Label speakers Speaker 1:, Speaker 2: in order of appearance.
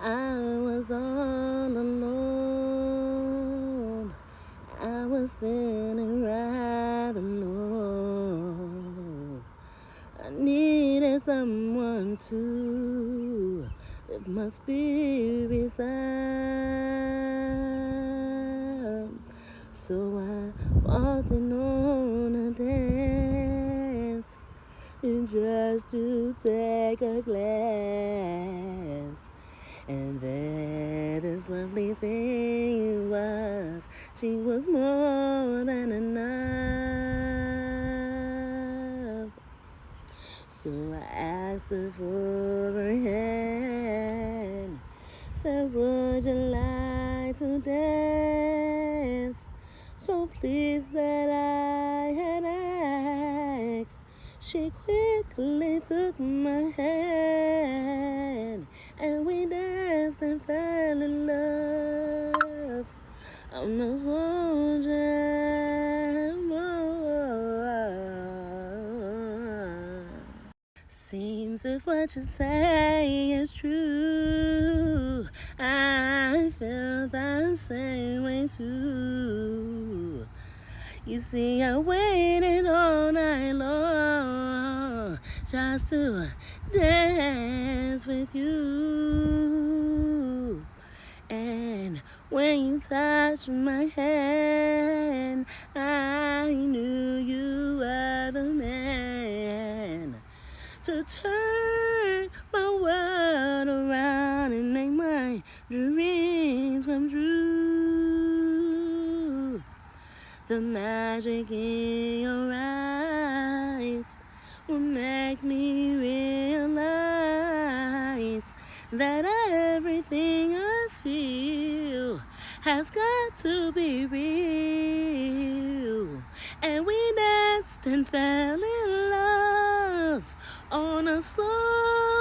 Speaker 1: I was all alone. I was feeling rather low. I needed someone to lift my spirits up. So I walked in on a dance just to take a glance. And there this lovely thing was, she was more than enough. So I asked her for her hand, said, would you like to dance? So pleased that I had asked, she quickly took my hand, and we danced and fell in love. I'm a soldier. Seems if what you say is true, I feel the same way too. You see, I waited all night long just to dance with you. And when you touched my hand, I knew you were the man to turn my world around and make my dreams come true. The magic in your eyes will make me realize that everything I feel has got to be real. And we danced and fell in love on a slow